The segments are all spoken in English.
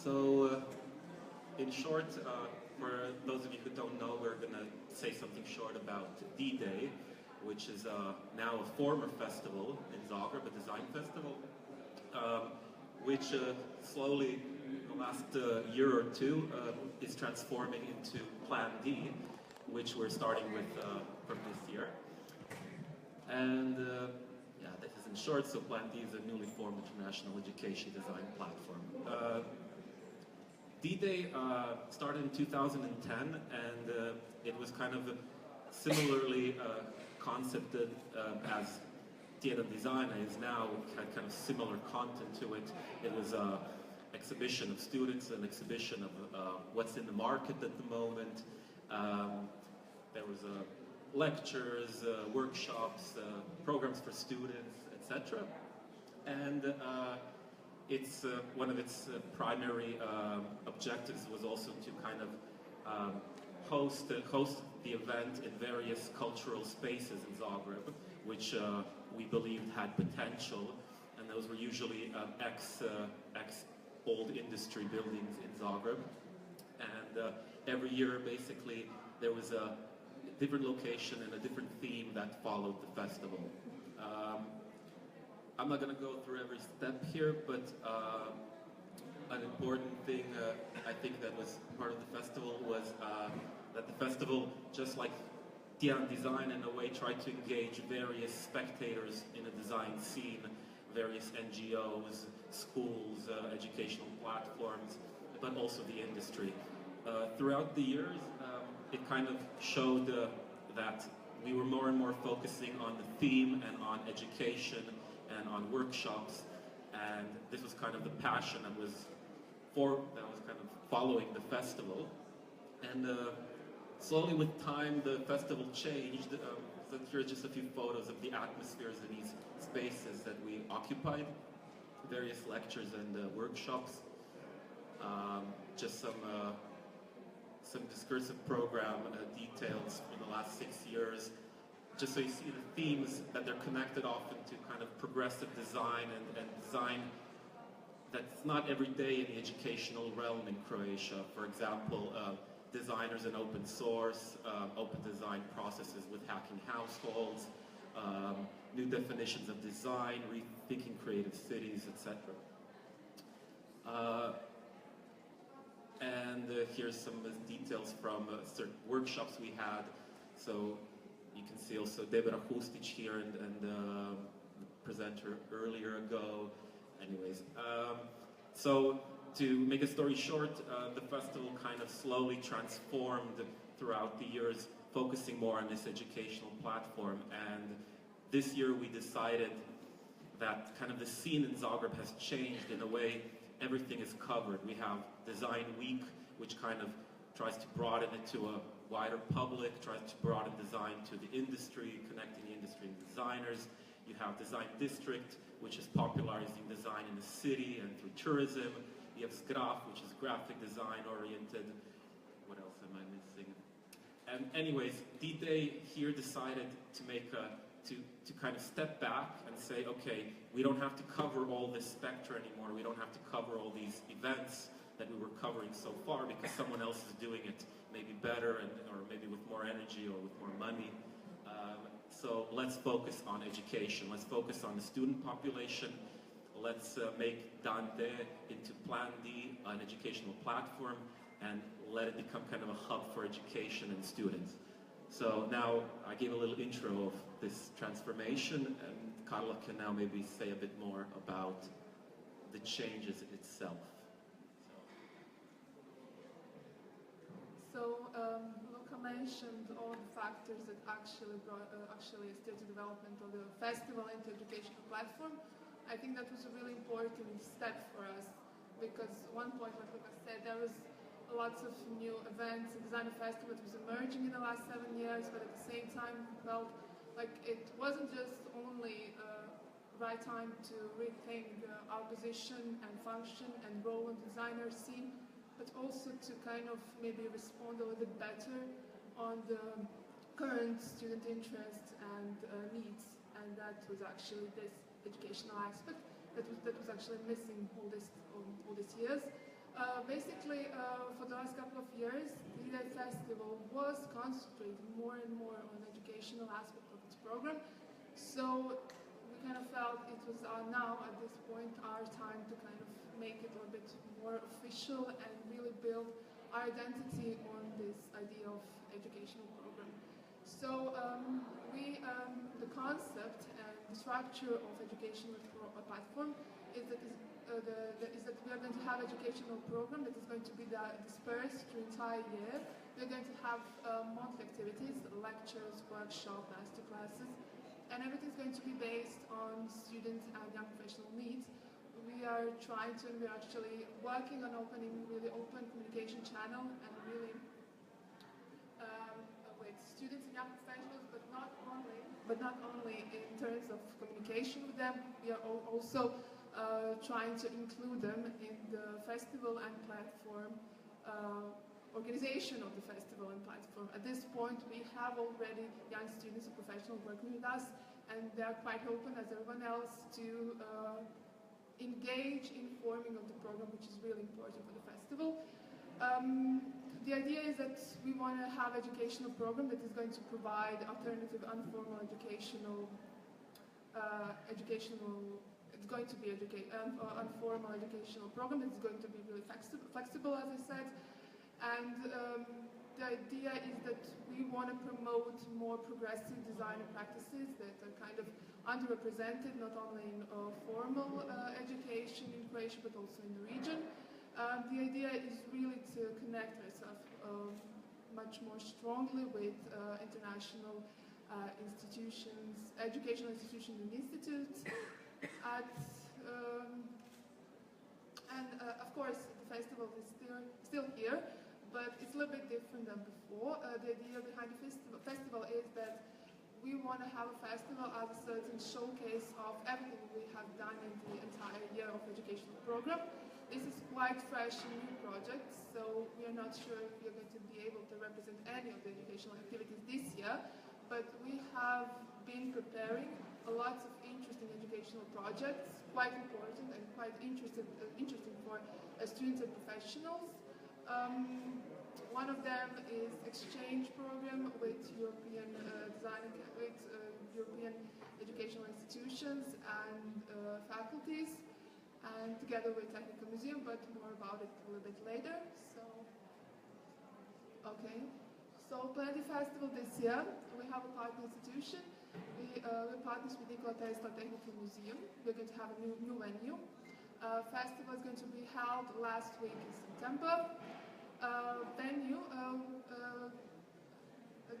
In short, for those of you who don't know, we're going to say something short about D-Day, which is now a former festival in Zagreb, a design festival, which slowly, in the last year or two, is transforming into Plan D, which we're starting with from this year. And yeah, this is in short. So Plan D is a newly formed international education design platform. D-Day started in 2010, and it was kind of similarly concepted as Theater Design is now. It had kind of similar content to it. It was an exhibition of students, an exhibition of what's in the market at the moment. There was lectures, workshops, programs for students, etc. And it's one of its primary objectives was also to kind of host the event in various cultural spaces in Zagreb, which we believed had potential, and those were usually ex old industry buildings in Zagreb. And every year, basically, there was a different location and a different theme that followed the festival. I'm not going to go through every step here, but an important thing I think that was part of the festival was that the festival, just like Tiran Design, in a way tried to engage various spectators in a design scene, various NGOs, schools, educational platforms, but also the industry. Throughout the years, it kind of showed that we were more and more focusing on the theme and on education and on workshops, and this was kind of the passion that was kind of following the festival. And slowly with time, the festival changed. So here are just a few photos of the atmospheres in these spaces that we occupied, various lectures and workshops, just some discursive program details from the last 6 years, just so you see the themes that they're connected often to kind of progressive design and design that's not every day in the educational realm in Croatia. For example, designers in open source, open design processes with hacking households, new definitions of design, rethinking creative cities, etc. And here's some details from certain workshops we had. So you can see also Debra Hustic here and the presenter earlier ago. Anyways, so to make a story short, the festival kind of slowly transformed throughout the years, focusing more on this educational platform. And this year we decided that kind of the scene in Zagreb has changed in a way. Everything is covered. We have Design Week, which kind of tries to broaden it to a wider public, tries to broaden design to the industry, connecting the industry and designers. You have Design District, which is popularizing design in the city and through tourism. You have Zgraf, which is graphic design oriented. What else am I missing? And anyways, D-Day here decided to make to kind of step back and say, okay, we don't have to cover all this spectrum anymore. We don't have to cover all these events that we were covering so far because someone else is doing it maybe better or maybe with more energy or with more money. So let's focus on education. Let's focus on the student population. Let's make Dante into Plan D, an educational platform, and let it become kind of a hub for education and students. So now I gave a little intro of this transformation, and Carla can now maybe say a bit more about the changes itself. So Luka mentioned all the factors that actually steered the development of the festival into educational platform. I think that was a really important step for us because at one point, like Luka said, there was lots of new events. The Design Festival was emerging in the last 7 years, but at the same time felt like it wasn't just only right time to rethink our position and function and role in the designer scene, but also to kind of maybe respond a little bit better on the current student interests and needs, and that was actually this educational aspect that was actually missing all these years. For the last couple of years, the IDEA Festival was concentrating more and more on educational aspect of its program. So we kind of felt it was now, at this point, our time to kind of make it a little bit more official and really build our identity on this idea of educational program. So the concept and the structure of educational platform is that we are going to have educational program that is going to be dispersed through entire year. We're going to have monthly activities, lectures, workshops, master classes, and everything's going to be based on students and young professional needs. We're actually working on opening really open communication channel and really with students and young professionals, but not only in terms of communication with them. We are also trying to include them in the festival and platform organization of the festival and platform. At this point, we have already young students and professionals working with us, and they are quite open, as everyone else, to engage in forming of the program, which is really important for the festival. The idea is that we want to have educational program that is going to provide alternative, informal educational. It's going to be informal educational program. It's going to be really flexible, as I said. And the idea is that we want to promote more progressive design practices that are kind of underrepresented, not only in formal education in Croatia, but also in the region. The idea is really to connect ourselves much more strongly with international institutions, educational institutions and institutes. Of course, the festival is still here, but it's a little bit different than before. The idea behind the festival is that we want to have a festival as a certain showcase of everything we have done in the entire year of educational program. This is quite fresh and new project, so we are not sure if we are going to be able to represent any of the educational activities this year, but we have been preparing a lot of interesting educational projects, quite important and quite interesting for students and professionals. One of them is exchange program with European European educational institutions and faculties, and together with Technical Museum, but more about it a little bit later. So Plenty Festival this year, we have a partner institution. We partner with Nikola Tesla Technical Museum. We're going to have a new venue. Festival is going to be held last week in September. Venue,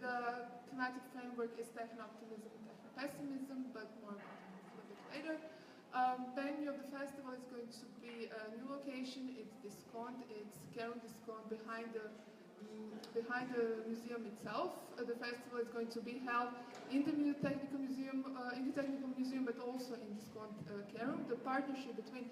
the thematic framework is techno-optimism and techno-pessimism, but more about it a little bit later. Venue of the festival is going to be a new location. It's Diskont. It's Kerum Diskont behind the museum itself. The festival is going to be held in the Technical Museum, but also in Diskont Kerum. The partnership between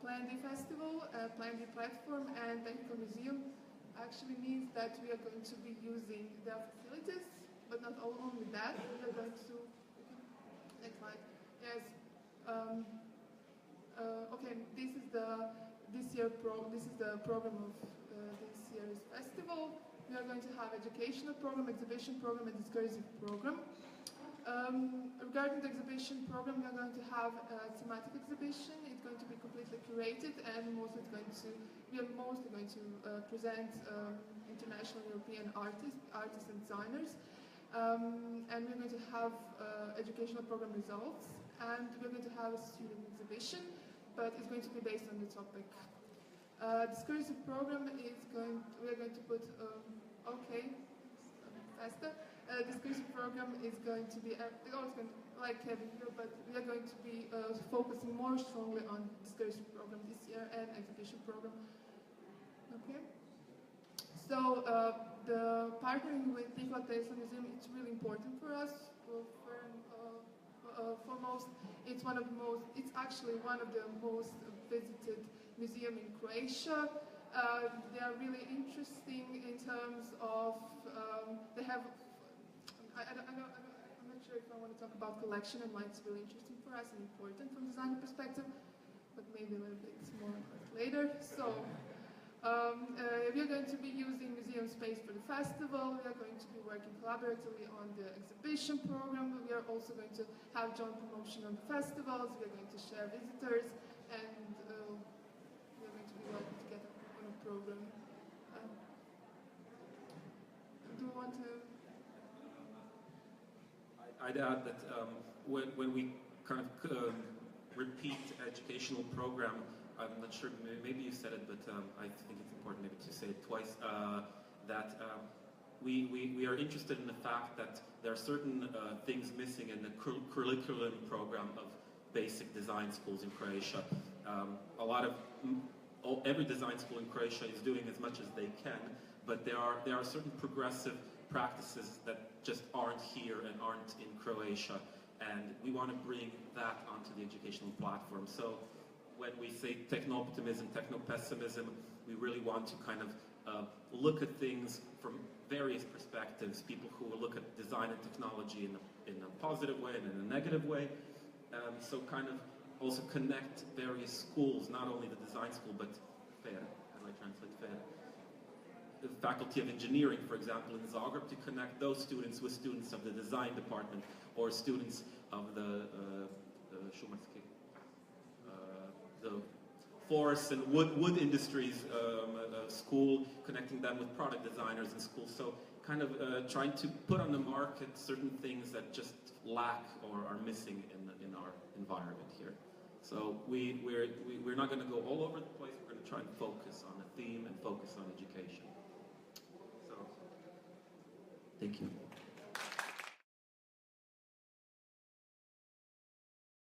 Plenty Festival, Plenty Platform, and Technical Museum actually means that we are going to be using their facilities, but not only that. We are going to next slide. Yes. Okay. This is the program of this year's festival. We are going to have educational program, exhibition program, and discursive program. Regarding the exhibition program, we are going to have a thematic exhibition. It's going to be completely curated, and we are mostly going to present international European artists and designers. And we're going to have educational program results, and we're going to have a student exhibition, but it's going to be based on the topic. Discursive program we are going to put, faster. Discursive program is going to be, like Kevin here, but we are going to be focusing more strongly on discursive program this year and exhibition program. Okay. So the partnering with Nikola Tesla Museum, it's really important for us. Foremost, it's actually one of the most visited museum in Croatia. They are really interesting in terms of they have. I'm not sure if I want to talk about collection and why it's really interesting for us and important from design perspective. but maybe a little bit more later. So we are going to be using museum space for the festival. We are going to be working collaboratively on the exhibition program. We are also going to have joint promotion on the festivals. We are going to share visitors, and we are going to be working together on a program. Do you want to? I'd add that when we kind of repeat educational program, I'm not sure, maybe you said it, but I think it's important maybe to say it twice, that we are interested in the fact that there are certain things missing in the curriculum program of basic design schools in Croatia. Every design school in Croatia is doing as much as they can, but there are certain progressive practices that just aren't here and aren't in Croatia, and we want to bring that onto the educational platform. So when we say techno-optimism, techno-pessimism, we really want to kind of look at things from various perspectives. People who will look at design and technology in a positive way and in a negative way. So kind of also connect various schools, not only the design school, but FER, how do I translate FER? The Faculty of Engineering, for example, in Zagreb, to connect those students with students of the design department or students of the forest and wood industries school, connecting them with product designers in school. So kind of trying to put on the market certain things that just lack or are missing in our environment here. So we're not going to go all over the place. We're going to try and focus on a theme and focus on education. So, thank you.